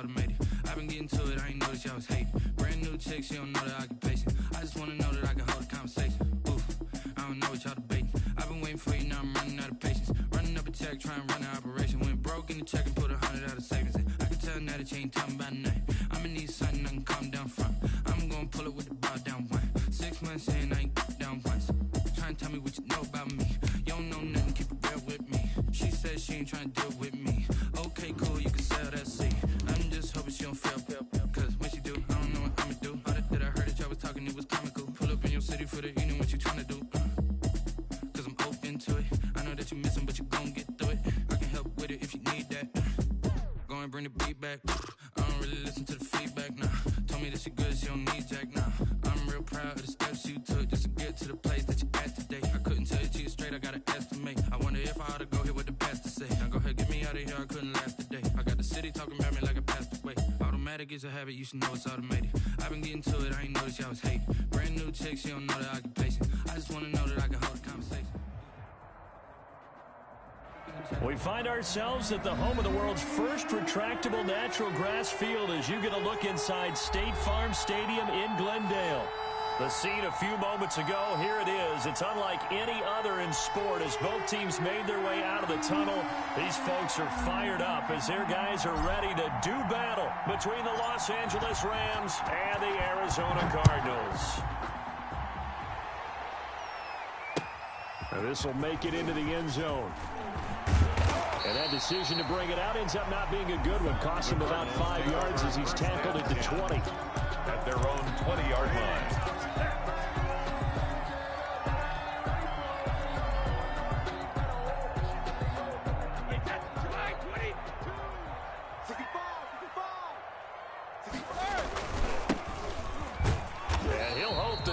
automated. I've been getting to it, I ain't noticed y'all was hating. Brand new chick, she don't know the occupation. I just wanna know that I can hold a conversation. Oof, I don't know what y'all debating. I've been waiting for you, now I'm running out of patience. Running up a check, trying to run an operation. Went broke in the check and put 100 out of savings in. I can tell now that you ain't talking about nothing. I'ma need something I can calm down front. I'm gonna pull it with the bar down one. 6 months in, I ain't down once. Trying to tell me what you know about me. You don't know nothing, keep it real with me. She said she ain't trying to deal with me. Okay, cool, you can sell that seed. I'm just hoping she don't fail. Cause when she do, I don't know what I'ma do. All that I heard that y'all was talking, it was comical. Pull up in your city for the evening, what you trying to do? Cause I'm open to it. I know that you missing, but you gon' get through it. I can help with it if you need that. Go and bring the beat back. I don't really listen to the feedback, nah. Told me that she good, she don't need jack, nah. I'm real proud of the steps you took just to get to the place that you at today. I couldn't tell it to you straight, I gotta estimate. I wonder if I ought to go here with the pastor say. Now go ahead, get me out of here, I couldn't last a day. I got the city talking about me like I passed away. Automatic is a habit, you should know it's automated. I've been getting to it, I ain't noticed y'all was hating. Brand new chick, she don't know the occupation. I just wanna know that I can hold a conversation. We find ourselves at the home of the world's first retractable natural grass field as you get a look inside State Farm Stadium in Glendale. The scene a few moments ago, here it is. It's unlike any other in sport as both teams made their way out of the tunnel. These folks are fired up as their guys are ready to do battle between the Los Angeles Rams and the Arizona Cardinals. Now this will make it into the end zone. And that decision to bring it out ends up not being a good one. Cost him about 5 yards as he's tackled at the 20. At their own 20-yard line.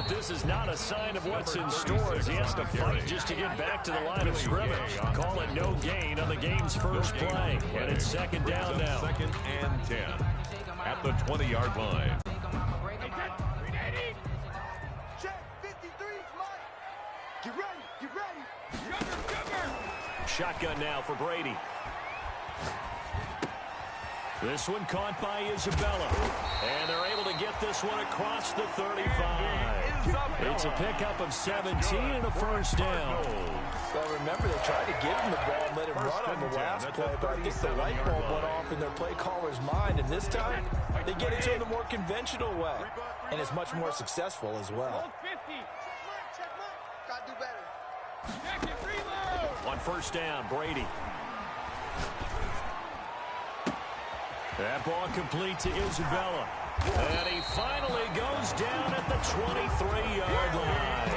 This is not a sign of what's in store as he has to fight just to get back to the line of scrimmage. Call it no gain on the game's first play. And it's second down now. Second and 10 at the 20-yard line. Get ready. Shotgun now for Brady. This one caught by Isabella. And they're able to get this one across the 35. It's a pickup of 17 and a first down. Well, remember, they tried to give him the ball and let him run on the last play, but I think the light bulb went off in their play caller's mind, and this time they get it to him the more conventional way, and it's much more successful as well. Gotta do better. On first down, Brady. That ball complete to Isabella. And he finally goes down at the 23-yard line.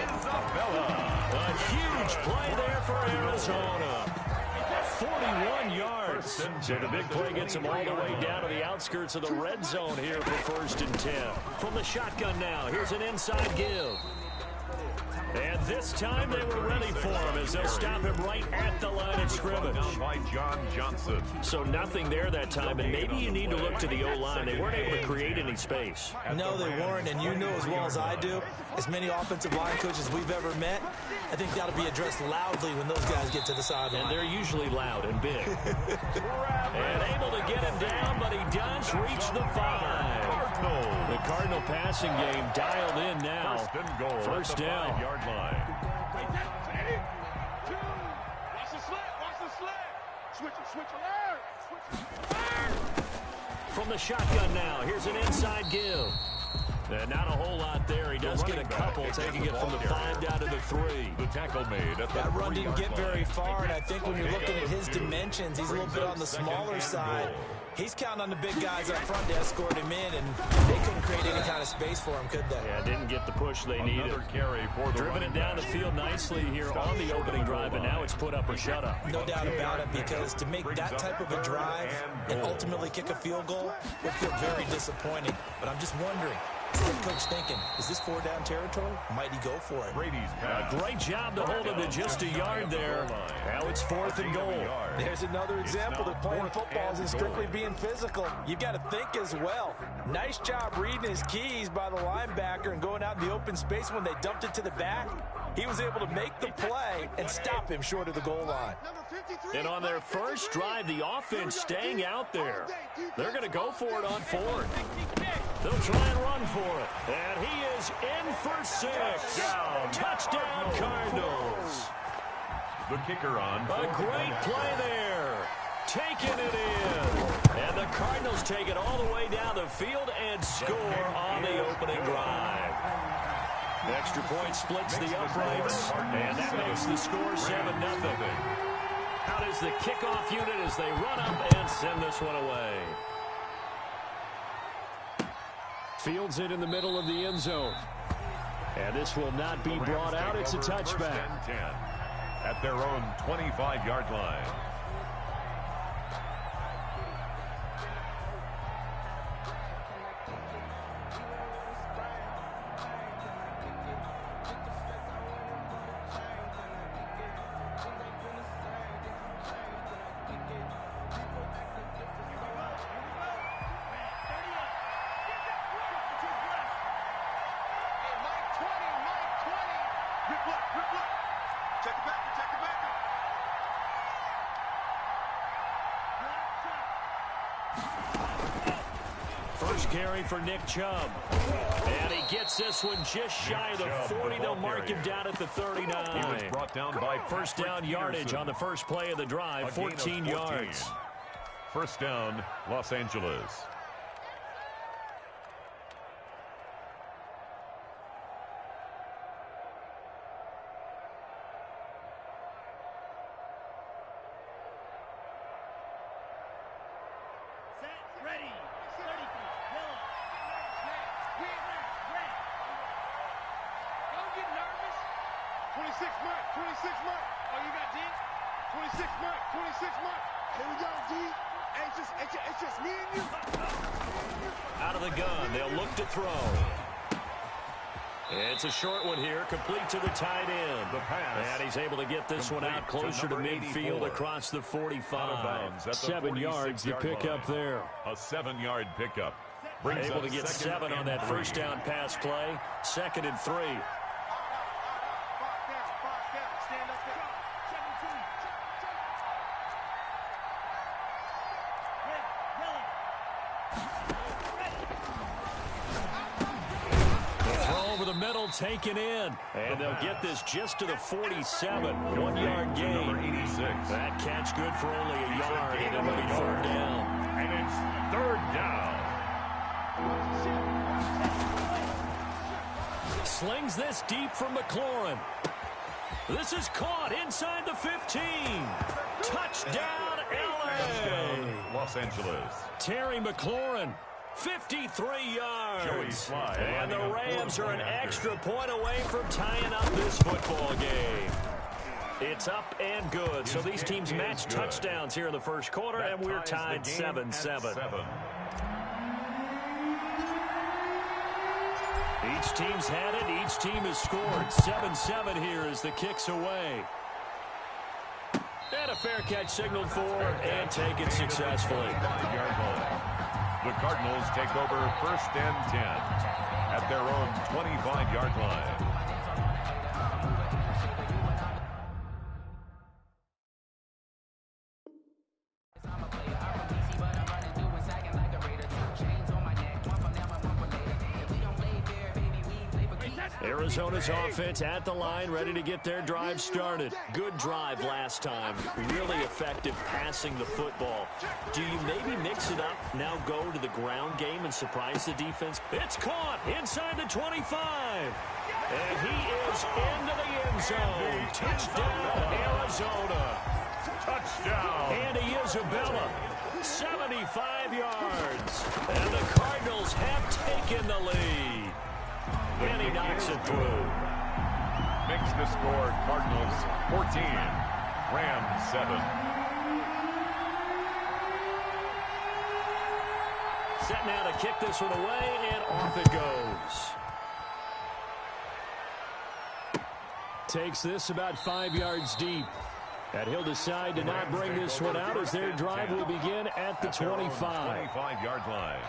A huge play there for Arizona. 41 yards. So the big play gets him all the way down to the outskirts of the red zone here for first and 10. From the shotgun now, here's an inside give. And this time they were ready for him as they'll stop him right at the line of scrimmage. By John Johnson. So nothing there that time, and maybe you need to look to the O-line. They weren't able to create any space. No, they weren't, and you know as well as I do, as many offensive line coaches we've ever met, I think that'll be addressed loudly when those guys get to the sideline. And they're usually loud and big. And able to get him down, but he does reach the 5. The Cardinal passing game dialed in now. First down. 5-yard line. From the shotgun now, here's an inside give. Not a whole lot there. He does get a couple, taking it from the 5 down to the 3. The tackle made at the that run didn't get very far, and I think when you're looking at his dimensions, he's a little bit on the smaller side. He's counting on the big guys up front to escort him in, and they couldn't create any kind of space for him, could they? Yeah, didn't get the push they needed. Carry for the driven it down the field nicely here on the opening drive, and now it's put up or shut up. No doubt about it, because to make that type of a drive and ultimately kick a field goal would feel very disappointing. But I'm just wondering, what's the coach thinking? Is this 4-down territory? Might he go for it? A great job to hold him to just a yard there. Now it's 4th and goal. There's another example that playing football isn't strictly being physical. You've got to think as well. Nice job reading his keys by the linebacker and going out in the open space when they dumped it to the back. He was able to make the play and stop him short of the goal line. And on their first drive, the offense staying out there. They're going to go for it on fourth. They'll try and run for it. And he is in for 6. Touchdown, Cardinals. The kicker on. A great play there. Taking it in. And the Cardinals take it all the way down the field and score on the opening drive. Extra point splits the uprights, and that makes the score 7-0. Out is the kickoff unit as they run up and send this one away. Fields it in the middle of the end zone. And this will not be brought out. It's a touchback. 10 at their own 25-yard line. First carry for Nick Chubb. And he gets this one just shy of the 40. They'll mark him down at the 39. He was brought down by first down yardage on the first play of the drive, 14 yards. First down, Los Angeles. Out of the gun, they'll look to throw. It's a short one here, complete to the tight end. The pass. And he's able to get this one out closer to midfield across the 45. 7 yards, the pickup there. A 7-yard pickup. Able to get 7 on that first down pass play. 2nd and 3. Taken in, and they'll get this just to the 47. 1-yard gain. 86. That catch good for only a yard, and it'll be 3rd down. And it's 3rd down. Slings this deep from McLaurin. This is caught inside the 15. Touchdown, LA. Los Angeles. Terry McLaurin. 53 yards. And the Rams are an extra point away from tying up this football game. It's up and good. So these teams match touchdowns here in the first quarter, and we're tied 7-7. Each team's had it. Each team has scored. 7-7 here as the kick's away. And a fair catch signaled for and taken successfully. The Cardinals take over 1st and 10 at their own 25-yard line. Arizona's offense at the line, ready to get their drive started. Good drive last time. Really effective passing the football. Do you maybe mix it up, now go to the ground game and surprise the defense? It's caught inside the 25. And he is into the end zone. Touchdown, Arizona. Touchdown. Andy Isabella, 75 yards. And the Cardinals have taken the lead. And he knocks it through. Makes the score Cardinals 14, Rams 7. Set now to kick this one away, and off it goes. Takes this about 5 yards deep. And he'll decide to not bring this one out as their drive will begin at the 25. 25-yard line.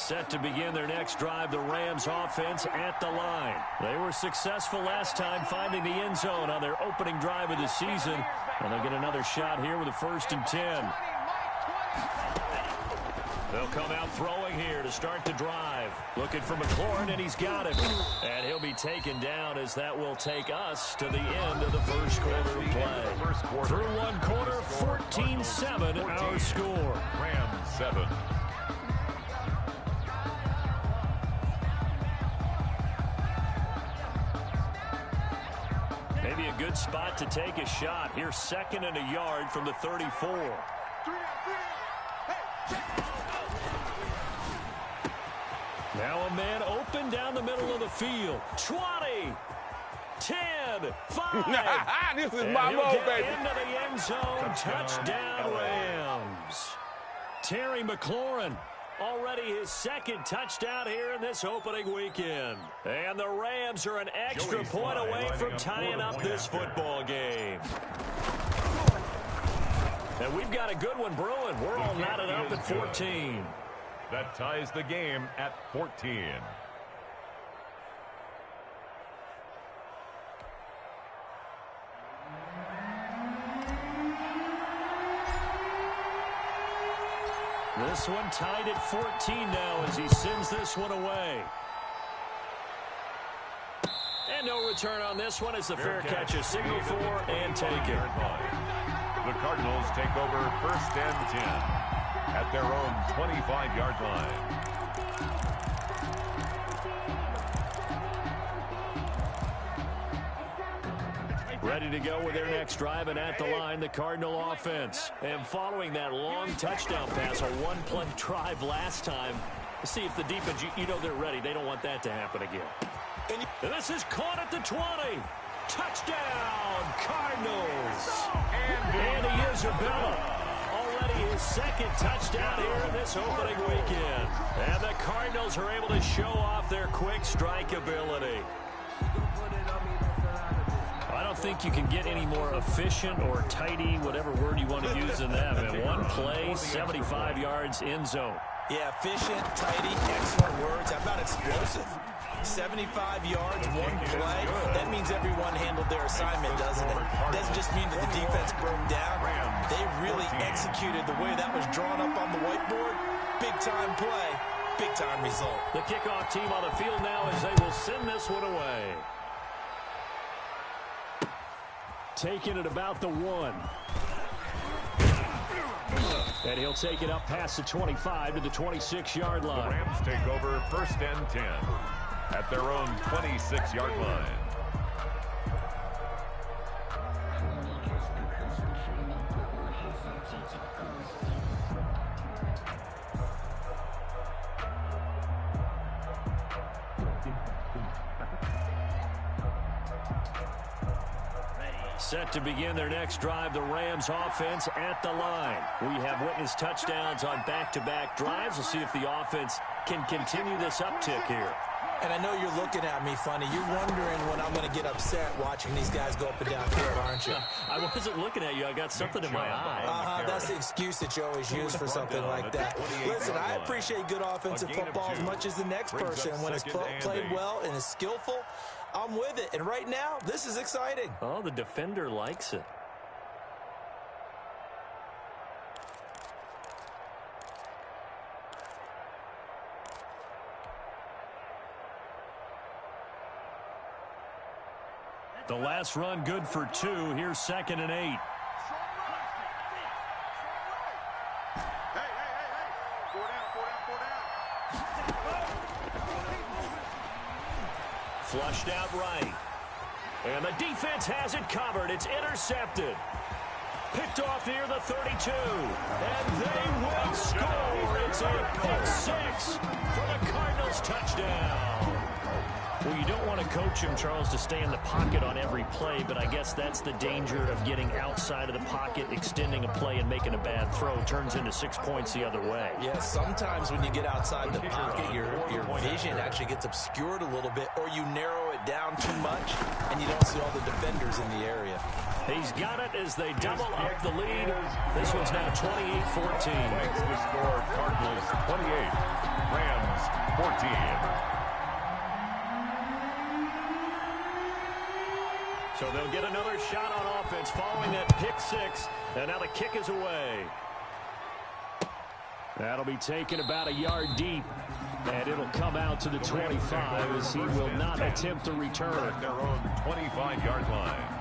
Set to begin their next drive, the Rams offense at the line. They were successful last time finding the end zone on their opening drive of the season, and they'll get another shot here with a 1st and 10. They'll come out throwing here to start the drive. Looking for McLaurin, and he's got him. And he'll be taken down as that will take us to the end of the first quarter of play. Through one quarter, 14-7 our score. Rams 7. Maybe a good spot to take a shot. Here's 2nd and a yard from the 34. Now a man open down the middle of the field. 20, 10, 5. This is my mode, baby. Into the end zone. Touchdown, Rams. Terry McLaurin, already his 2nd touchdown here in this opening weekend. And the Rams are an extra point away from tying up this football game. And we've got a good one brewing. We're all knotted up at 14. That ties the game at 14. This one tied at 14 now as he sends this one away. And no return on this one as the fair catch is signaled for and taken. The Cardinals take over 1st and 10 at their own 25-yard line. Ready to go with their next drive, and at the line, the Cardinal offense. And following that long touchdown pass, a one-play drive last time, see if the defense, you know they're ready. They don't want that to happen again. And this is caught at the 20. Touchdown, Cardinals. And Isabella. Already his 2nd touchdown here in this opening weekend. And the Cardinals are able to show off their quick strike ability. I don't think you can get any more efficient or tidy, whatever word you want to use in them. In one play, 75 yards end zone. Yeah, efficient, tidy, excellent words. How about explosive? 75 yards, one play. That means everyone handled their assignment, doesn't it? Doesn't just mean that the defense broke down. They really executed the way that was drawn up on the whiteboard. Big-time play, big-time result. The kickoff team on the field now as they will send this one away. Taking it about the 1. And he'll take it up past the 25 to the 26-yard line. The Rams take over 1st and 10 at their own 26-yard line. Set to begin their next drive, the Rams offense at the line. We have witnessed touchdowns on back-to-back drives. We'll see if the offense can continue this uptick here. And I know you're looking at me funny. You're wondering when I'm going to get upset watching these guys go up and down field, aren't you? I wasn't looking at you. I got something in my eye. That's the excuse that you always use for something like that. Listen, I appreciate good offensive football as much as the next person. When it's played well and is skillful, I'm with it. And right now, this is exciting. Oh, the defender likes it. The last run good for 2. Here's 2nd and 8. Flushed out right. And the defense has it covered. It's intercepted. Picked off near the 32. And they will score. It's a pick 6 for the Cardinals touchdown. We you don't want to coach him, Charles, to stay in the pocket on every play, but I guess that's the danger of getting outside of the pocket, extending a play, and making a bad throw. Turns into 6 points the other way. Yeah, sometimes when you get outside the pocket, your vision actually gets obscured a little bit, or you narrow it down too much, and you don't see all the defenders in the area. He's got it as they double up the lead. This one's now 28-14. Makes the score Cardinals 28, Rams 14. So they'll get another shot on offense following that pick six. And now the kick is away. That'll be taken about a yard deep. And it'll come out to the 25 as he will not attempt to return. At their own 25-yard line.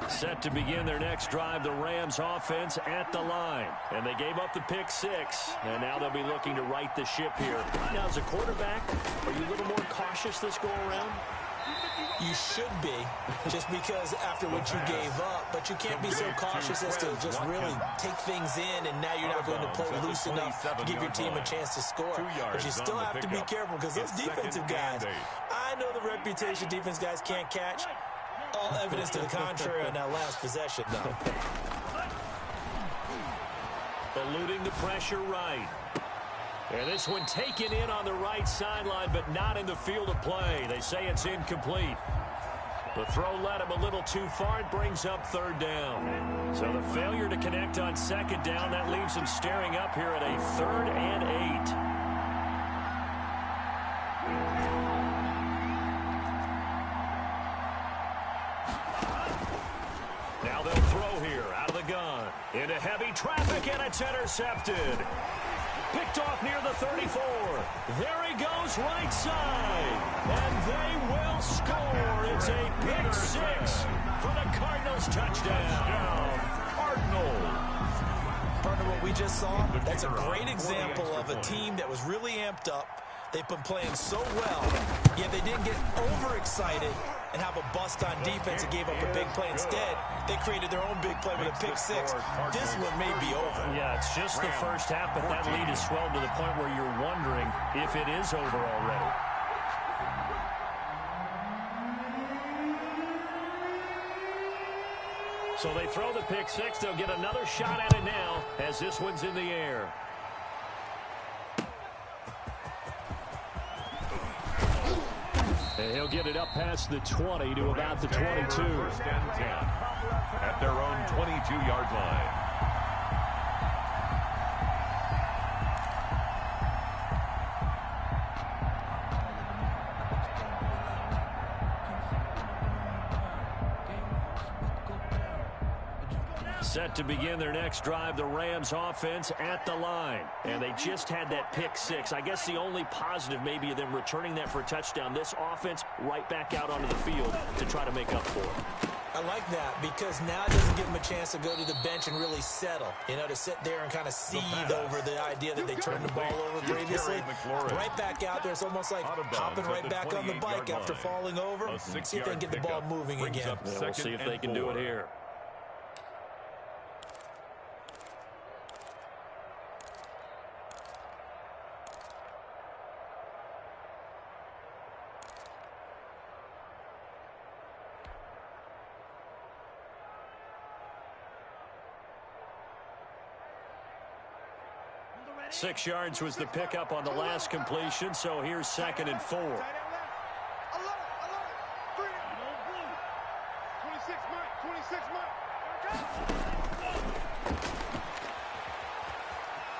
Set to begin their next drive, the Rams offense at the line. And they gave up the pick six, and now they'll be looking to right the ship here. Now, as a quarterback, are you a little more cautious this go-around? You should be, just because after what you gave up, but you can't be so cautious as to just really take things in, and now you're not going to play loose enough to give your team a chance to score. But you still have to be careful because those defensive guys, I know the reputation defense guys can't catch. All evidence to the contrary on that last possession, though. Eluding the pressure right. And this one taken in on the right sideline, but not in the field of play. They say it's incomplete. The throw led him a little too far. It brings up third down. So the failure to connect on second down, that leaves him staring up here at a 3rd and 8. Now they'll throw here out of the gun. Into heavy traffic, and it's intercepted. Picked off near the 34. There he goes, right side. And they will score. It's a pick six for the Cardinals touchdown. Cardinals. Partner, what we just saw, that's a great example of a team that was really amped up. They've been playing so well, yet they didn't get overexcited and have a bust on defense and gave up a big play. Instead, they created their own big play with a pick six. This one may be over. Yeah, it's just the first half, but that lead has swelled to the point where you're wondering if it is over already. So they throw the pick six. They'll get another shot at it now as this one's in the air. And he'll get it up past the 20 to about the 22. 1st and 10 at their own 22-yard line. Set to begin their next drive, the Rams offense at the line. And they just had that pick six. I guess the only positive maybe of them returning that for a touchdown. This offense right back out onto the field to try to make up for it. I like that because now it doesn't give them a chance to go to the bench and really settle. You know, to sit there and kind of seethe over the idea that they turned the ball over previously. Right back out there. It's almost like hopping right back on the bike after falling over. See if they can get the ball moving again. Yeah, we'll see if they can do it here. Six yards was the pickup on the last completion, so here's 2nd and 4. 26,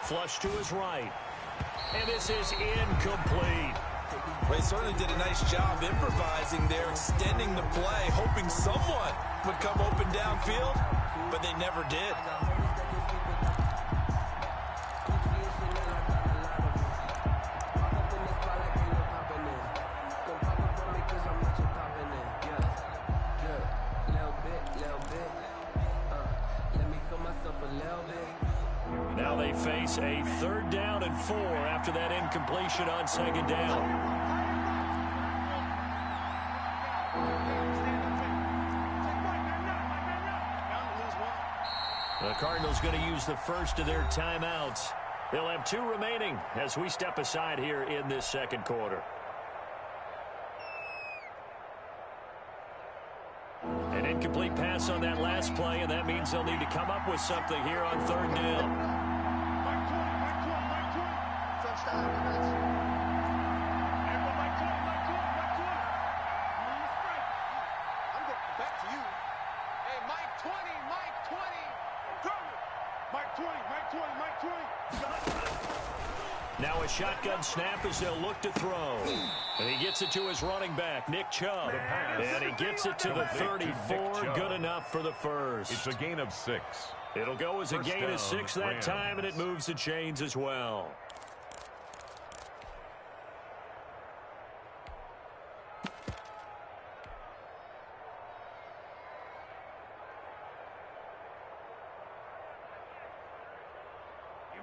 Flush to his right. And this is incomplete. They certainly did a nice job improvising there, extending the play, hoping someone would come open downfield, but they never did. face a 3rd down and 4 after that incompletion on 2nd down. The Cardinals going to use the first of their timeouts. They'll have 2 remaining as we step aside here in this 2nd quarter. An incomplete pass on that last play, and that means they'll need to come up with something here on 3rd down. Now a shotgun snap as they'll look to throw. And he gets it to his running back, Nick Chubb. And he gets it to the 34. Good enough for the first. It's a gain of 6. It'll go as a gain of 6 that time, and it moves the chains as well.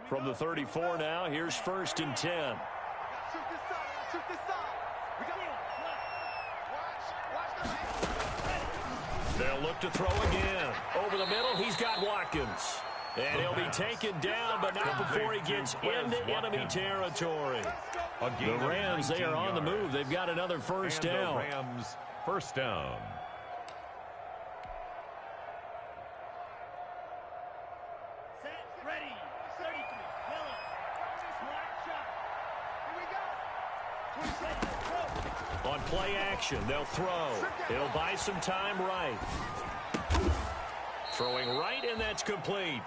From the 34 now, here's 1st and 10. They'll look to throw again. Over the middle, he's got Watkins. And he'll be taken down, but not before he gets into enemy territory. The Rams, they are on the move. They've got another 1st down. The Rams, 1st down. On play action, they'll throw. It'll buy some time right. Throwing right, and that's complete.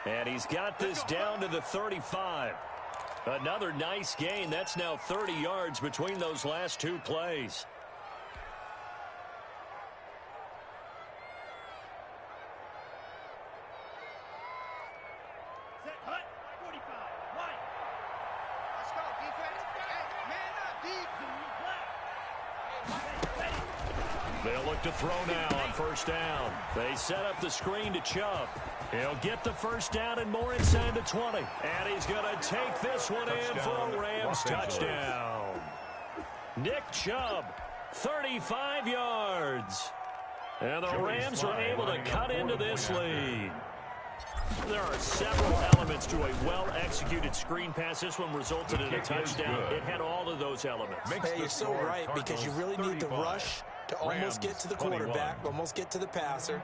And he's got this down to the 35. Another nice gain. That's now 30 yards between those last 2 plays. They'll look to throw now on 1st down. They set up the screen to Chubb. He'll get the 1st down and more inside the 20. And he's going to take this one in for a Rams touchdown. Nick Chubb, 35 yards. And the Rams are able to cut into this lead. There are several elements to a well-executed screen pass. This one resulted in a touchdown. It had all of those elements. Hey, you're so right, because you really need the rush to almost get to the quarterback, almost get to the passer.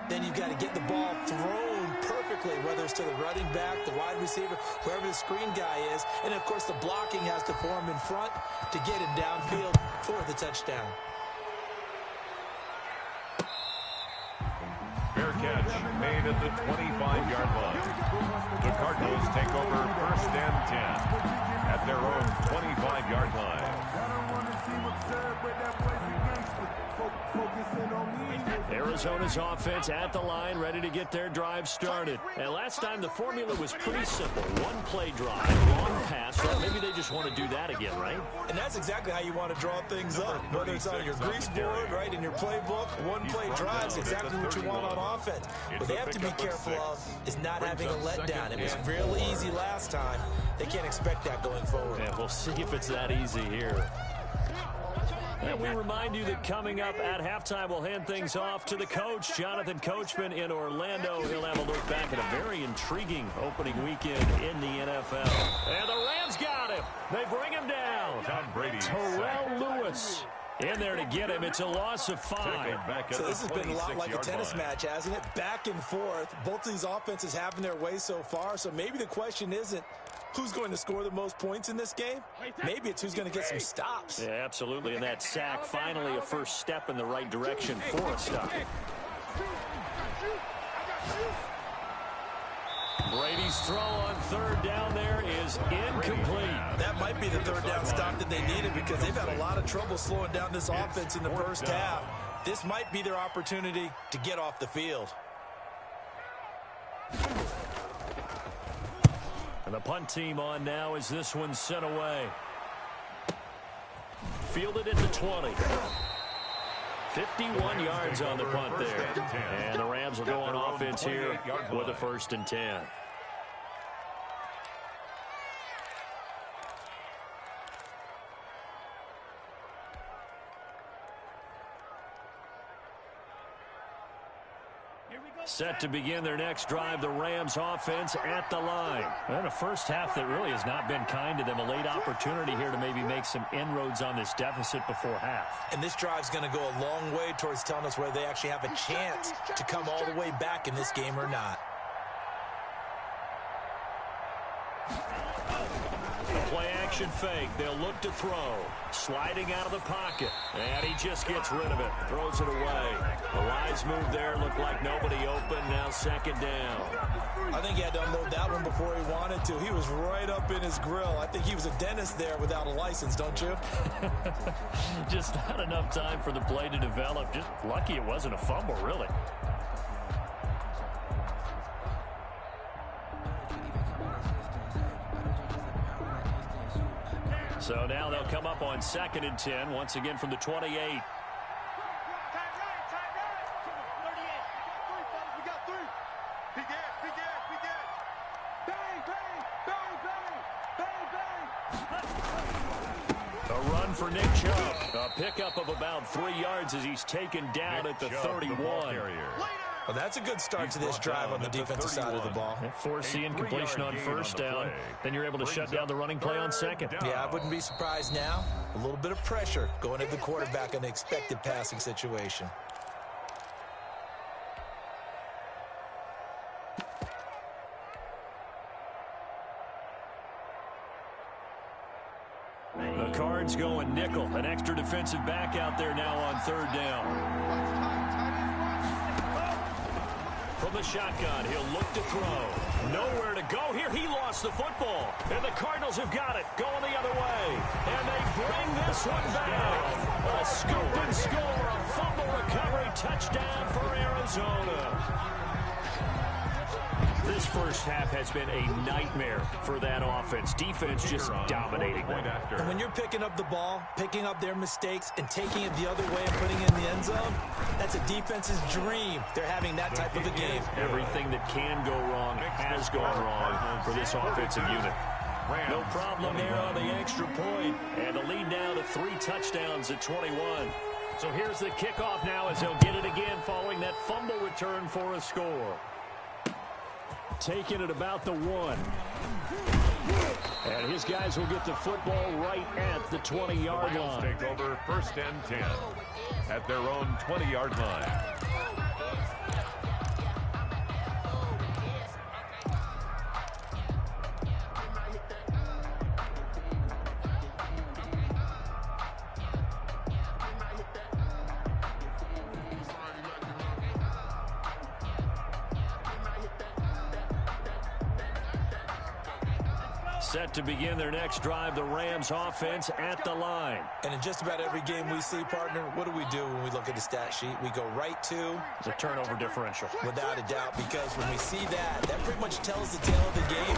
Then you've got to get the ball thrown perfectly, whether it's to the running back, the wide receiver, whoever the screen guy is. And, of course, the blocking has to form in front to get it downfield for the touchdown. Fair catch made at the 25-yard line. The Cardinals take over 1st and 10 at their own 25-yard line. Arizona's offense at the line, ready to get their drive started. And last time the formula was pretty simple. 1-play drive, long pass. Well, maybe they just want to do that again, right? And that's exactly how you want to draw things up. Whether it's on your grease board, right, in your playbook, 1-play drive is exactly what you want on offense. What they have to be careful of is not having a letdown. It was real easy last time. They can't expect that going forward. Yeah, we'll see if it's that easy here. And we remind you that coming up at halftime, we'll hand things off to the coach, Jonathan Coachman in Orlando. He'll have a look back at a very intriguing opening weekend in the NFL. And the Rams got him. They bring him down. Tom Brady. Terrell Lewis in there to get him. It's a loss of 5. So this has been a lot like a tennis match, hasn't it? Back and forth. Both of these offenses having their way so far. So maybe the question isn't who's going to score the most points in this game? Maybe it's who's going to get some stops. Yeah, absolutely. And that sack, finally a first step in the right direction for a stop. Brady's throw on 3rd down there is incomplete. That might be the 3rd down stop that they needed, because they've had a lot of trouble slowing down this offense in the first half. This might be their opportunity to get off the field. And the punt team on now as this one's sent away. Fielded at the 20. 51 yards on the punt there. And the Rams will go on offense here with a 1st and 10. Set to begin their next drive, the Rams offense at the line. And a first half that really has not been kind to them. A late opportunity here to maybe make some inroads on this deficit before half. And this drive's going to go a long way towards telling us whether they actually have a chance to come all the way back in this game or not. Play action fake. They'll look to throw. Sliding out of the pocket. And he just gets rid of it. Throws it away. The wise move there. Looked like nobody open. Now second down. I think he had to unload that one before he wanted to. He was right up in his grill. I think he was a dentist there without a license, don't you? Just not enough time for the play to develop. Just lucky it wasn't a fumble, really. So now they'll come up on 2nd and 10, once again from the 28. A run for Nick Chubb. A pickup of about 3 yards as he's taken down at the 31. Well, that's a good start to this drive on the defensive side of the ball. Forcing incompletion on first down. Then you're able to shut down the running play on second. Yeah, I wouldn't be surprised now. A little bit of pressure going at the quarterback in an expected passing situation. The Cards going nickel. An extra defensive back out there now on 3rd down. From the shotgun, he'll look to throw. Nowhere to go here. He lost the football. And the Cardinals have got it. Going the other way. And they bring this one back. A scoop and score. A fumble recovery touchdown for Arizona. This first half has been a nightmare for that offense. Defense just dominating them. And when you're picking up the ball, picking up their mistakes, and taking it the other way and putting it in the end zone, that's a defense's dream. They're having that type of a game. Everything that can go wrong has gone wrong for this offensive unit. No problem there on the extra point. And the lead now to 3 touchdowns at 21. So here's the kickoff now as they'll get it again following that fumble return for a score. Taking it about the 1. And his guys will get the football right at the 20-yard line. Take over 1st and 10 at their own 20-yard line. Set to begin their next drive, the Rams offense at the line. And in just about every game we see, partner, what do when we look at the stat sheet? We go right to the turnover differential. Without a doubt, because when we see that, that pretty much tells the tale of the game.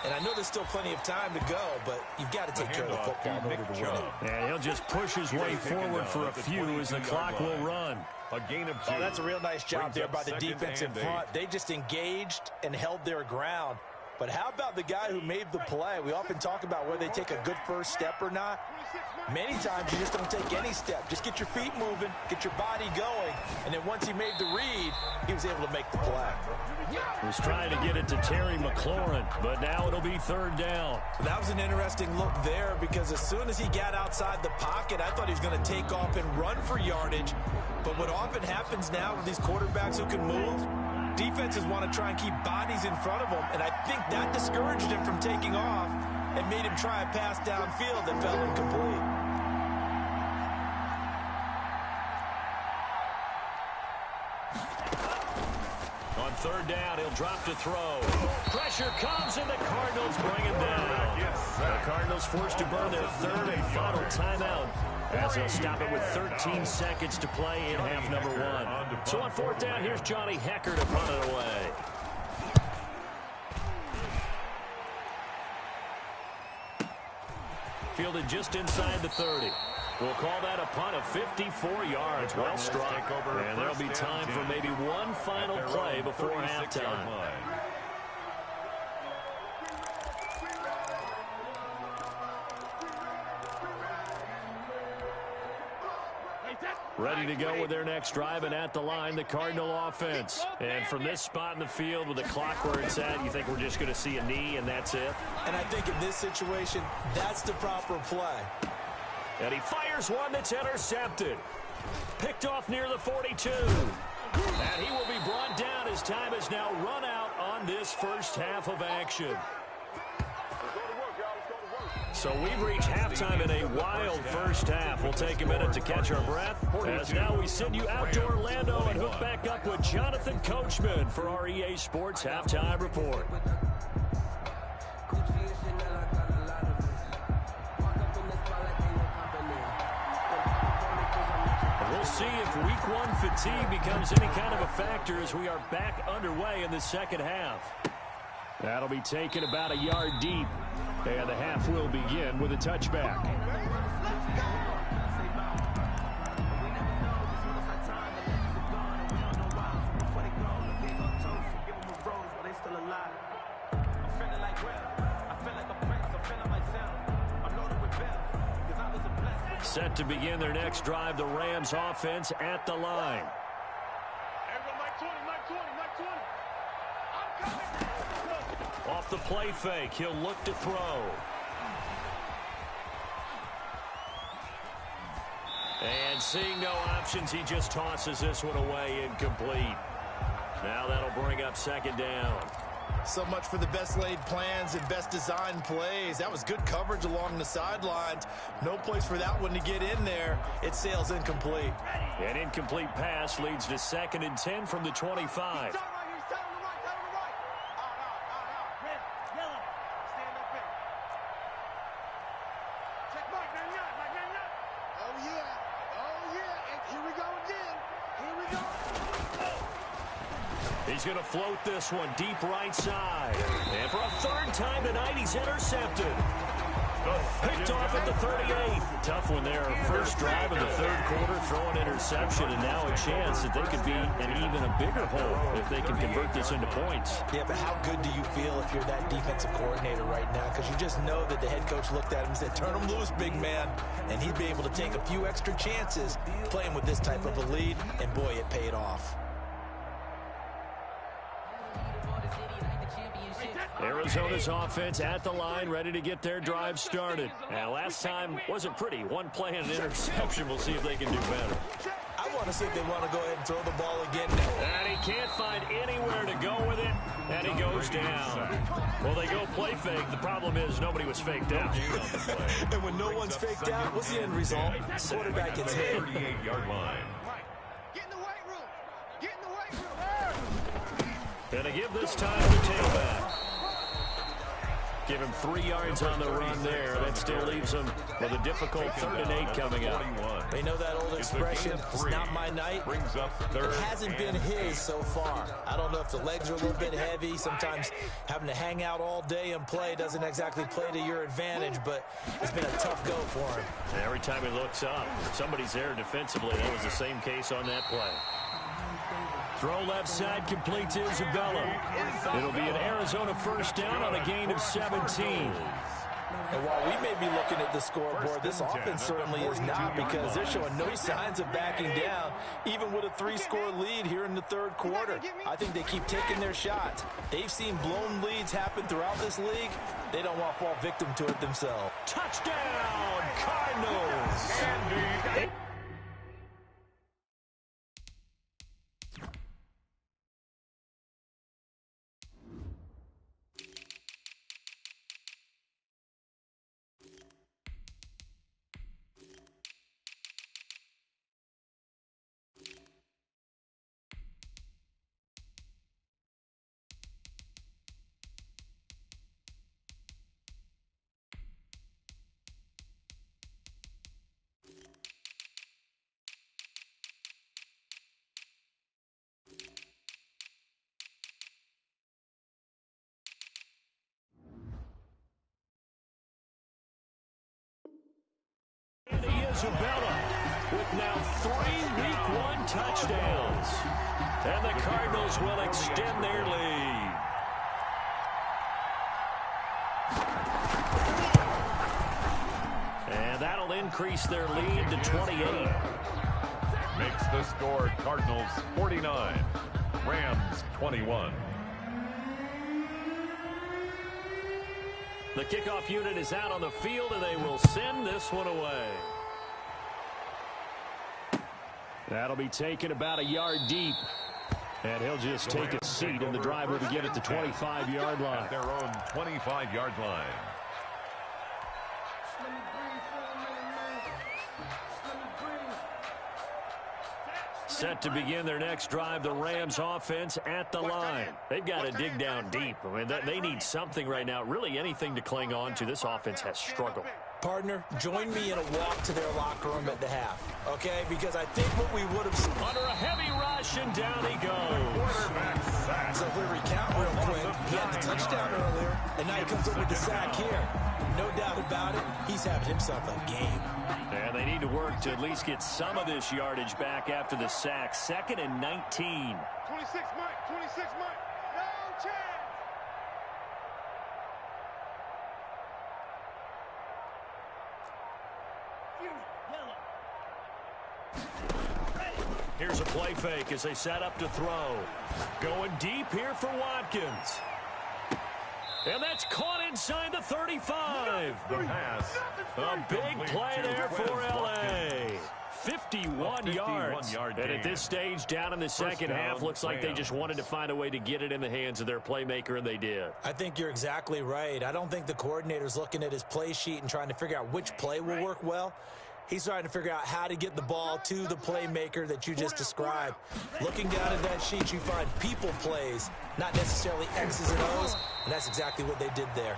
And I know there's still plenty of time to go, but you've got to take care of the football in order to win it. Yeah, he'll just push his way forward for a few as the clock will run. A gain of 2. Oh, that's a real nice job there by the defense in front. They just engaged and held their ground. But how about the guy who made the play? We often talk about whether they take a good first step or not. Many times you just don't take any step. Just get your feet moving, get your body going, and then once he made the read, he was able to make the play. He was trying to get it to Terry McLaurin, but now it'll be 3rd down. That was an interesting look there because as soon as he got outside the pocket, I thought he was going to take off and run for yardage. But what often happens now with these quarterbacks who can move, defenses want to try and keep bodies in front of them, and I think that discouraged him from taking off and made him try a pass downfield that fell incomplete. On 3rd down, he'll drop to throw. Pressure comes, and the Cardinals bring him down. The Cardinals forced to burn their 3rd and final timeout as they'll stop it with 13 seconds to play in half number 1. So on 4th down, here's Johnny Hecker to punt it away. Fielded just inside the 30. We'll call that a punt of 54 yards. Well struck. And there'll be time for maybe one final play before halftime. Ready to go with their next drive, and at the line, the Cardinal offense. And from this spot in the field with the clock where it's at, you think we're just going to see a knee and that's it? And I think in this situation, that's the proper play. And he fires one that's intercepted. Picked off near the 42. And he will be brought down as time has now run out on this first half of action. So we've reached halftime in a wild first half. We'll take a minute to catch our breath, as now we send you out to Orlando and hook back up with Jonathan Coachman for our EA Sports Halftime Report. We'll see if week one fatigue becomes any kind of a factor as we are back underway in the second half. That'll be taken about a yard deep. And the half will begin with a touchback. Set to begin their next drive, the Rams offense at the line. Off the play fake, he'll look to throw. And seeing no options, he just tosses this one away incomplete. Now that'll bring up second down. So much for the best laid plans and best designed plays. That was good coverage along the sidelines. No place for that one to get in there. It sails incomplete. An incomplete pass leads to 2nd and 10 from the 25. He's going to float this one deep right side. And for a third time tonight, he's intercepted. Picked off at the 38th. Tough one there. First drive of the third quarter, throw an interception, and now a chance that they could be in even a bigger hole if they can convert this into points. Yeah, but how good do you feel if you're that defensive coordinator right now? Because you just know that the head coach looked at him and said, turn him loose, big man. And he'd be able to take a few extra chances playing with this type of a lead, and boy, it paid off. Arizona's offense at the line, ready to get their drive started. Now, last time wasn't pretty. One play and an interception. We'll see if they can do better. I want to see if they want to go ahead and throw the ball again. And he can't find anywhere to go with it, and he goes down. Well, they go play fake. The problem is nobody was faked out. And when no one's faked out, what's the end result? Quarterback gets hit. 38-yard line. Get in the weight room. Get in the weight room. And to give this time to tailback. Give him 3 yards on the run there. That still leaves him with a difficult 3rd and 8 coming up. They know that old expression, it's not my night. It hasn't been his so far. I don't know if the legs are a little bit heavy. Sometimes having to hang out all day and play doesn't exactly play to your advantage, but it's been a tough go for him. And every time he looks up, somebody's there defensively. That was the same case on that play. Throw left side, complete to Isabella. It'll be an Arizona first down on a gain of 17. And while we may be looking at the scoreboard, this offense certainly is not, because they're showing no signs of backing down, even with a 3-score lead here in the third quarter. I think they keep taking their shots. They've seen blown leads happen throughout this league. They don't want to fall victim to it themselves. Touchdown, Cardinals! Isabella with now 3 Week 1 touchdowns. And the Cardinals will extend their lead. And that'll increase their lead to 28. Makes the score Cardinals 49, Rams 21. The kickoff unit is out on the field, and they will send this one away. That'll be taken about a yard deep. And he'll just take a seat, and the drive will begin at the 25-yard line. At their own 25-yard line. Set to begin their next drive, the Rams offense at the line. They've got to dig down deep. I mean, they need something right now, really anything to cling on to. This offense has struggled. Partner, join me in a walk to their locker room at the half, okay? Because I think what we would have... Under a heavy rush, and down he goes. So if we recount real quick, he had the touchdown earlier, and now he comes up with the sack here. No doubt about it, he's having himself a game. And they need to work to at least get some of this yardage back after the sack. 2nd and 19. 26 Mike, 26 Mike. No chance. Here's a play fake as they set up to throw. Going deep here for Watkins. And that's caught inside the 35. The pass. A big play there for L.A. 51 yards. And at this stage, down in the second half, looks like they just wanted to find a way to get it in the hands of their playmaker, and they did. I think you're exactly right. I don't think the coordinator's looking at his play sheet and trying to figure out which play will work well. He's trying to figure out how to get the ball to the playmaker that you just described. Looking down at that sheet, you find people plays, not necessarily X's and O's, and that's exactly what they did there.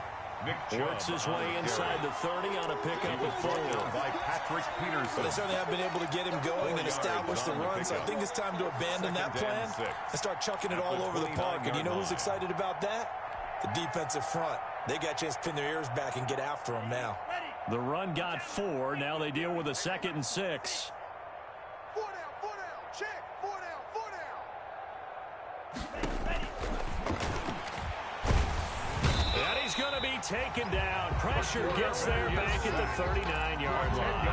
Works his way inside the 30 on a pickup of 4. By Patrick Peterson. They certainly have been able to get him going and establish the run, so I think it's time to abandon that plan and start chucking it all over the park. And you know who's excited about that? The defensive front. They got a chance to pin their ears back and get after him now. The run got 4. Now they deal with a 2nd and 6. 4 down, check. 4 down. And he's going to be taken down. Pressure gets there back at the 39-yard line.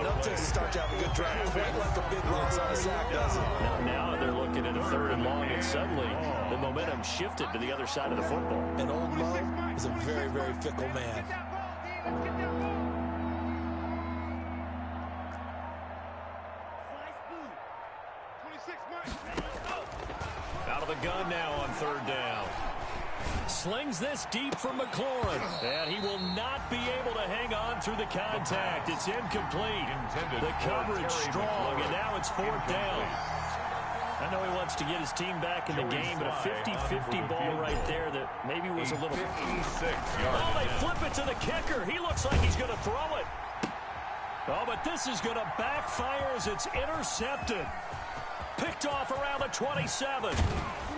Enough to start to have a good drive. Quite like a big loss on a sack, does it? Now they're looking at a 3rd and long, and suddenly the momentum shifted to the other side of the football. And old Mo is a very, very fickle man. Out of the gun now on 3rd down. Slings this deep for McLaurin. And he will not be able to hang on through the contact. It's incomplete. The coverage strong, and now it's 4th down. I know he wants to get his team back in the game, but a 50-50 ball right there that maybe was a little... Oh, they flip it to the kicker. He looks like he's going to throw it. Oh, but this is going to backfire as it's intercepted. Picked off around the 27.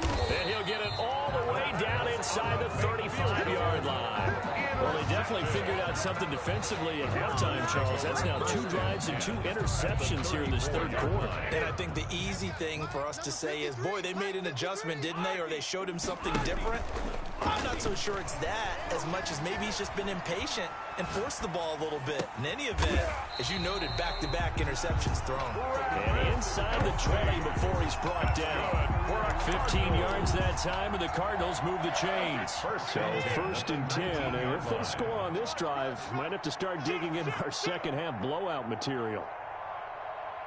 And he'll get it all the way down inside the 35-yard line. Well, they definitely figured out something defensively at halftime, Charles. That's now 2 drives and 2 interceptions here in this 3rd quarter. And I think the easy thing for us to say is, boy, they made an adjustment, didn't they? Or they showed him something different. I'm not so sure it's that as much as maybe he's just been impatient and forced the ball a little bit. In any event, as you noted, back-to-back interceptions thrown. And inside the 20 before he's brought down. 15 yards that time, and the Cardinals move the chains. So 1st and 10, and if they score on this drive, might have to start digging into our second half blowout material.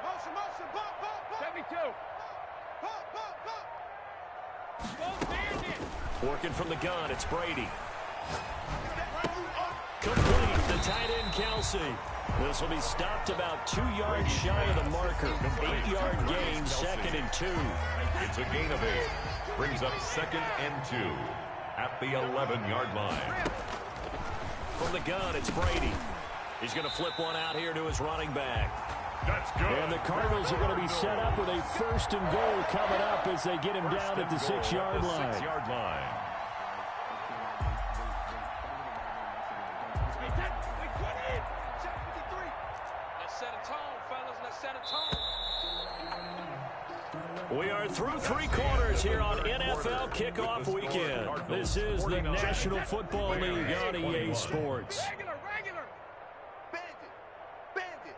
Motion, bump. 72. Working from the gun, it's Brady. Complete, the tight end Kelsey. This will be stopped about 2 yards shy of the marker. 8-yard gain, 2nd and 2. It's a gain of 8. Brings up 2nd and 2 at the 11-yard line. From the gun, it's Brady. He's going to flip one out here to his running back. That's good. And the Cardinals are going to be set up with a 1st and goal coming up as they get him down at the 6-yard line. 6-yard line. We are through 3 quarters here on NFL Kickoff Weekend. This is the National Football League on EA Sports. Regular. Bandit.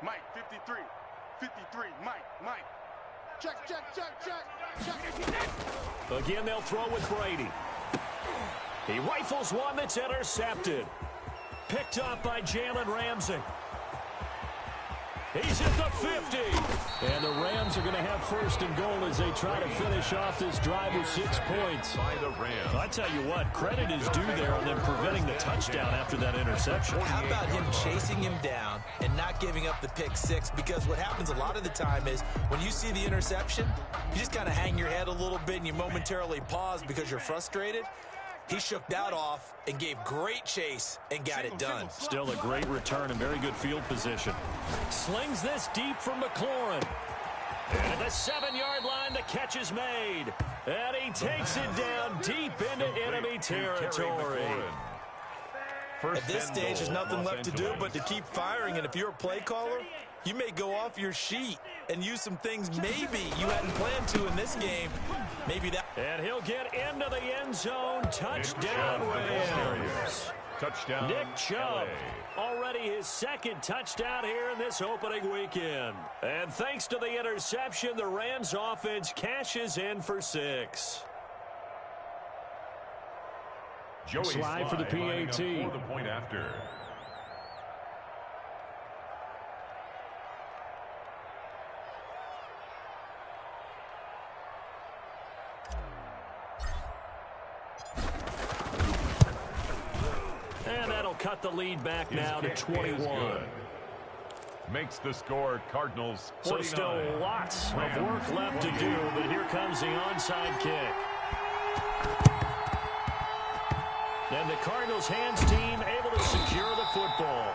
Mike, 53. 53, Mike. Check. Again, they'll throw with Brady. He rifles one that's intercepted. Picked off by Jalen Ramsey. He's at the 50. And the Rams are going to have first and goal as they try to finish off this drive with 6 points. By the Rams. I tell you what, credit is due there on them preventing the touchdown after that interception. How about him chasing him down and not giving up the pick six? Because what happens a lot of the time is when you see the interception, you just kind of hang your head a little bit and you momentarily pause because you're frustrated. He shook that off and gave great chase and got it done. Still a great return and very good field position. Slings this deep from McLaurin. And at the 7-yard line, the catch is made. And he takes it down deep into enemy territory. At this stage, there's nothing left to do but to keep firing. And if you're a play caller, you may go off your sheet and use some things maybe you hadn't planned to in this game. Maybe that. And he'll get into the end zone. Touchdown, Rams. Touchdown, Nick Chubb. LA. Already his second touchdown here in this opening weekend. And thanks to the interception, the Rams offense cashes in for 6. Joey Slide for the PAT. For the point after. And that'll cut the lead back now to 21. Makes the score Cardinals 49. So still lots of work left to do, but here comes the onside kick. And the Cardinals hands team able to secure the football.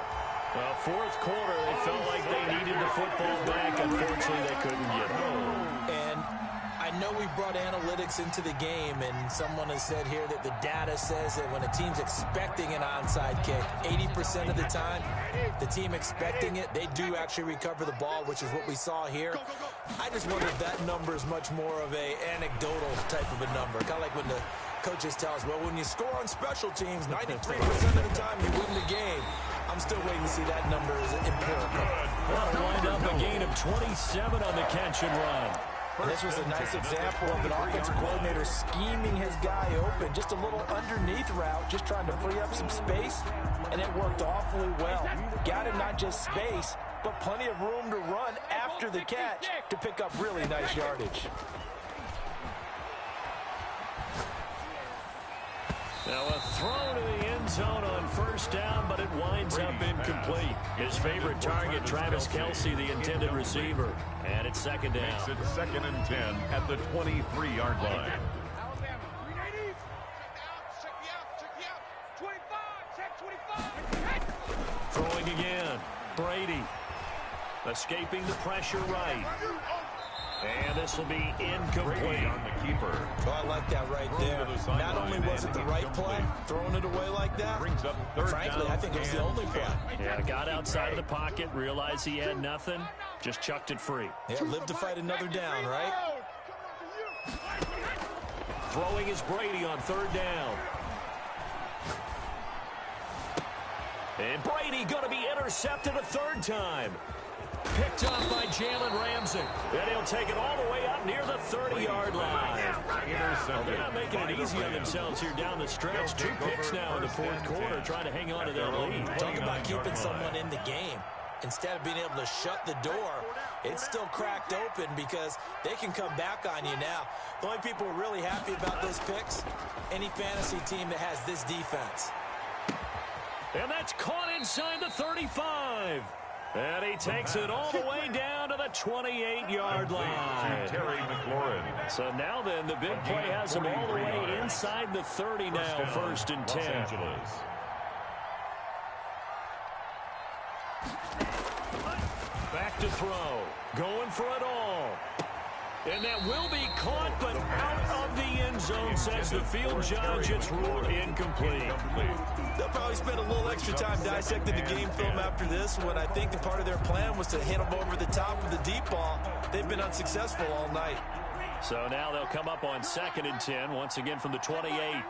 Fourth quarter, they felt like they needed the football back. Unfortunately, they couldn't get it. And I know we brought analytics into the game, and someone has said here that the data says that when a team's expecting an onside kick, 80% of the time, the team expecting it, they do actually recover the ball, which is what we saw here. I just wonder if that number is much more of a anecdotal type of a number. Kind of like when the coaches tell us, well, when you score on special teams, 93% of the time you win the game. I'm still waiting to see that number as empirical. That'll wind up a gain of 27 on the catch and run. And this was a nice example of an offensive coordinator scheming his guy open. Just a little underneath route, just trying to free up some space, and it worked awfully well. Got him not just space, but plenty of room to run after the catch to pick up really nice yardage. Now a throw to the end zone on first down, but it winds up incomplete. His favorite target, Travis Kelce, the intended receiver. And it's second down. Makes it 2nd and 10 at the 23-yard line. Throwing again. Brady. Escaping the pressure right. And this will be incomplete. On the keeper. Oh, I like that right there. Not only was it the right play, throwing it away like that, Brings up but 3rd frankly, down I think it was the only play. Yeah, got outside of the pocket, realized he had nothing, just chucked it free. Yeah, live to fight another down, right? Throwing is Brady on 3rd down. And Brady going to be intercepted a 3rd time. Picked up by Jalen Ramsey. And he'll take it all the way up near the 30-yard line. Well, they're not making it easy on themselves here down the stretch. 2 picks now in the 4th quarter, trying to hang on to their lead. Talk about keeping someone in the game. Instead of being able to shut the door, it's still cracked open because they can come back on you now. The only people who are really happy about those picks, any fantasy team that has this defense. And that's caught inside the 35. And he takes it all the way down to the 28-yard line. Terry McLaurin. So now then, the big play has him all the way inside the 30 now, 1st and 10. Los Angeles. Back to throw. Going for it all. And that will be caught, but out of the end zone, says the field judge. It's ruled incomplete. They'll probably spend a little extra time dissecting the game film after this one. I think the part of their plan was to hit them over the top with the deep ball. They've been unsuccessful all night. So now they'll come up on 2nd and 10, once again from the 28.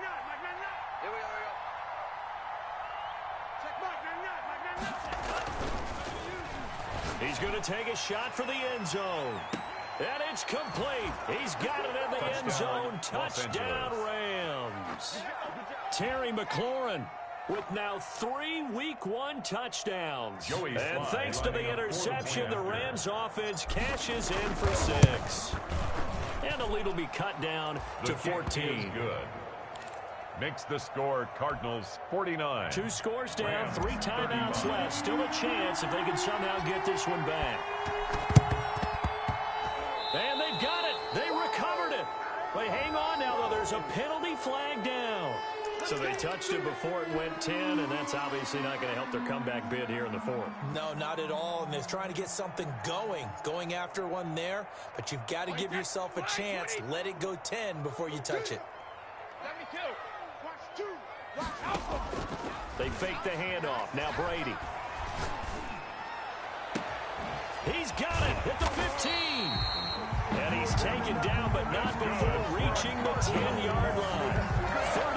He's going to take a shot for the end zone. And it's complete. He's got it in the end zone. Touchdown, Rams. Terry McLaurin with now 3 Week 1 touchdowns. And thanks to the interception, the Rams offense cashes in for 6. And the lead will be cut down to 14. Good. Makes the score Cardinals 49. 2 scores down, 3 timeouts left. Still a chance if they can somehow get this one back. And they've got it. They recovered it. But hang on now, though. There's a penalty flag down. So they touched it before it went 10, and that's obviously not going to help their comeback bid here in the 4th. No, not at all. And they're trying to get something going after one there. But you've got to give yourself a chance. Let it go 10 before you touch it. They fake the handoff. Now Brady. He's got it at the 15. And he's taken down, but not before reaching the 10-yard line.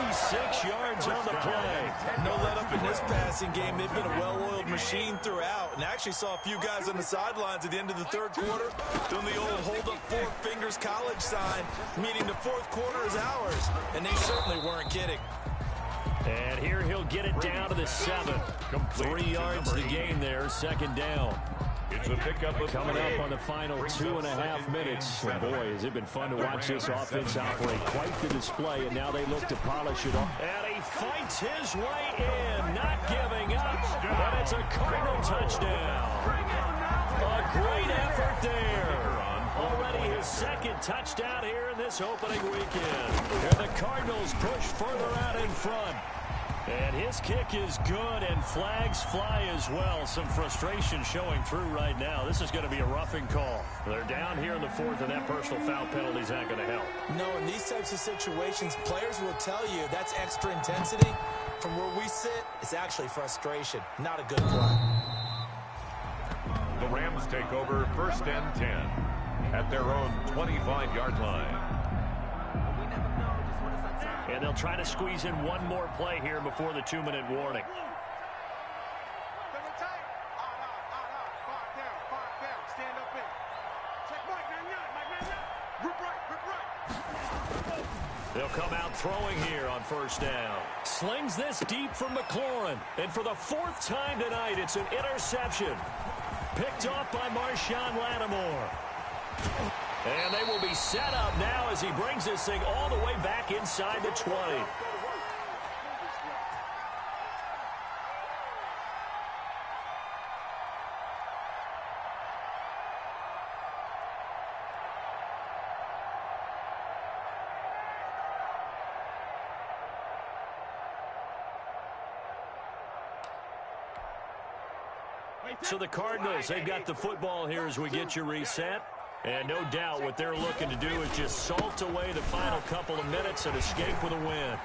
36 yards on the play. No let up in this passing game. They've been a well-oiled machine throughout. And actually saw a few guys on the sidelines at the end of the 3rd quarter doing the old hold up 4 fingers college sign, meaning the 4th quarter is ours. And they certainly weren't kidding. And here he'll get it down to the 7. 3 yards to gain there, 2nd down. It's a pickup of Coming up on the final 2.5 minutes. And boy, has it been fun to watch this offense operate. Quite the display, and now they look to polish it off. And he fights his way in, not giving up. And it's a Cardinal touchdown. A great effort there. Already his 2nd touchdown here in this opening weekend. And the Cardinals push further out in front. And his kick is good, and flags fly as well. Some frustration showing through right now. This is going to be a roughing call. They're down here in the 4th, and that personal foul penalty is not going to help. No, in these types of situations, players will tell you that's extra intensity. From where we sit, it's actually frustration. Not a good play. The Rams take over 1st and 10 at their own 25-yard line. And they'll try to squeeze in one more play here before the 2-minute warning. They'll come out throwing here on 1st down. Slings this deep from McLaurin. And for the 4th time tonight, it's an interception. Picked off by Marshawn Lattimore. And they will be set up now as he brings this thing all the way back inside the 20. So the Cardinals, they've got the football here as we get you reset. And no doubt what they're looking to do is just salt away the final couple of minutes and escape with a win.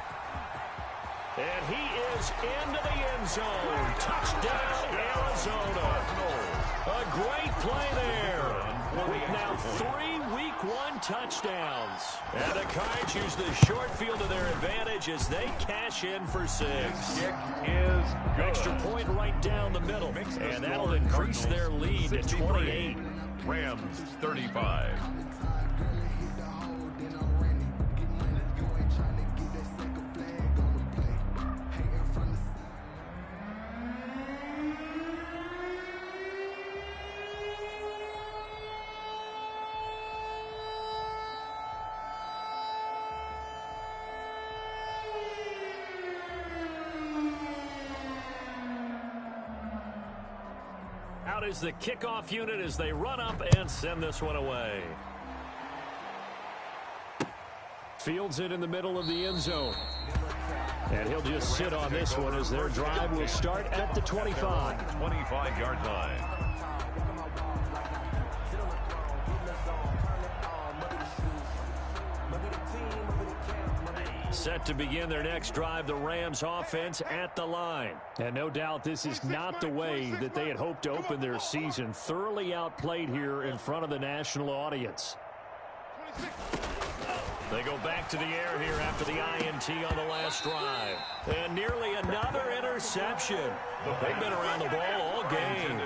And he is into the end zone. Touchdown, Arizona. A great play there. With now 3 Week 1 touchdowns. And the Cards use the short field to their advantage as they cash in for 6. Kick is good. Extra point right down the middle. And that'll increase their lead to 28. Rams 35. Out is the kickoff unit as they run up and send this one away. Fields it in the middle of the end zone. And he'll just sit on this one as their drive will start at the 25. 25-yard line. Set to begin their next drive, the Rams offense at the line. And no doubt this is not the way that they had hoped to open their season. Thoroughly outplayed here in front of the national audience. They go back to the air here after the INT on the last drive. And nearly another interception. They've been around the ball all game.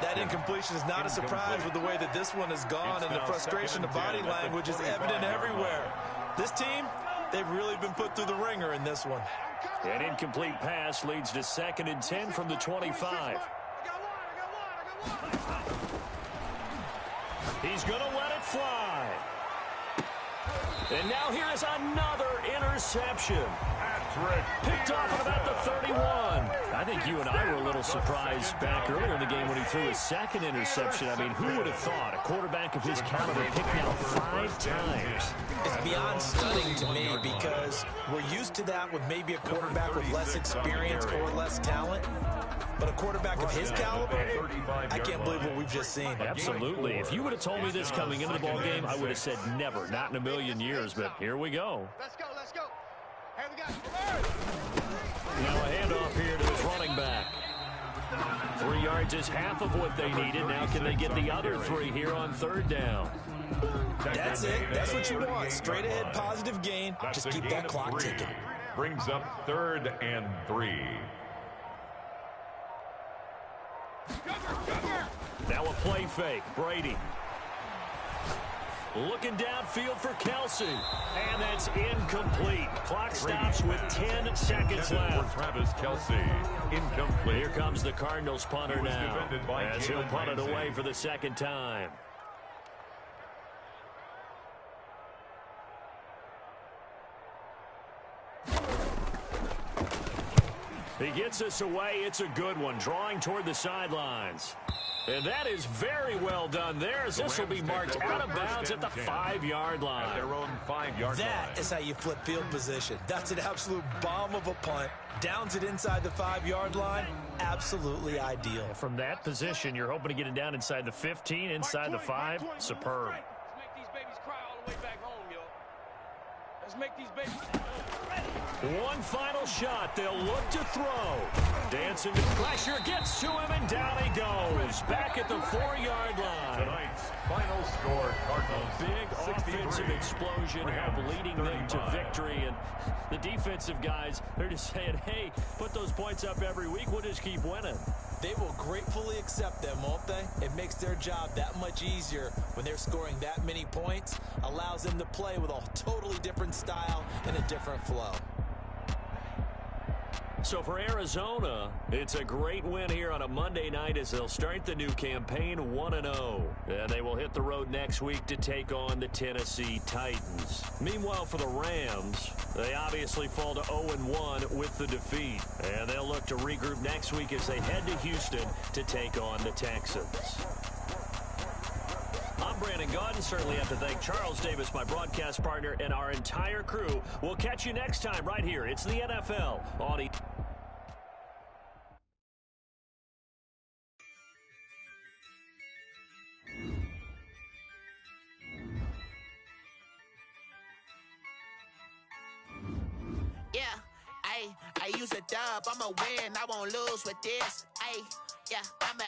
That incompletion is not a surprise with the way that this one has gone, and the frustration of body language is evident everywhere. This team, they've really been put through the ringer in this one. An incomplete pass leads to 2nd and 10 from the 25. He's going to let it fly. And now here is another interception. Picked off at about the 31. I think you and I were a little surprised back earlier in the game when he threw his 2nd interception. I mean, who would have thought a quarterback of his caliber picked out 5 times? It's beyond stunning to me because we're used to that with maybe a quarterback with less experience or less talent. But a quarterback of his caliber, I can't believe what we've just seen. Absolutely. If you would have told me this coming into the ball game, I would have said never, not in a million years. But here we go. Let's go, let's go. Here we go. Now a handoff here to his running back. 3 yards is half of what they needed. Now can they get the other 3 here on 3rd down? That's it. That's what you want. Straight ahead positive gain. Just keep that clock ticking. Brings up 3rd and 3. Now a play fake. Brady. Looking downfield for Kelsey. And that's incomplete. Clock stops with 10 seconds left. Travis Kelsey. Incomplete. Here comes the Cardinals punter now, as he'll punt it away for the 2nd time. He gets us away. It's a good one, drawing toward the sidelines. And that is very well done there, as this will be marked out of bounds at the 5-yard line. At their own 5-yard line. That is how you flip field position. That's an absolute bomb of a punt. Downs it inside the 5-yard line. Absolutely ideal. From that position, you're hoping to get it down inside the 15, inside the 5. Superb. Let's make these babies cry all the way back home, yo. Let's make these babies... One final shot. They'll look to throw. Dancing to pressure. Gets to him, and down he goes. Back at the 4-yard line. Tonight's final score, Cardinals. Big offensive explosion help leading them to victory. And the defensive guys, they're just saying, hey, put those points up every week. We'll just keep winning. They will gratefully accept them, won't they? It makes their job that much easier when they're scoring that many points. Allows them to play with a totally different style and a different flow. So for Arizona, it's a great win here on a Monday night as they'll start the new campaign 1-0. And they will hit the road next week to take on the Tennessee Titans. Meanwhile, for the Rams, they obviously fall to 0-1 with the defeat. And they'll look to regroup next week as they head to Houston to take on the Texans. I'm Brandon Gaudin. Certainly have to thank Charles Davis, my broadcast partner, and our entire crew. We'll catch you next time right here. It's the NFL on I use a dub, I'ma win, I won't lose with this. Yeah, I'm a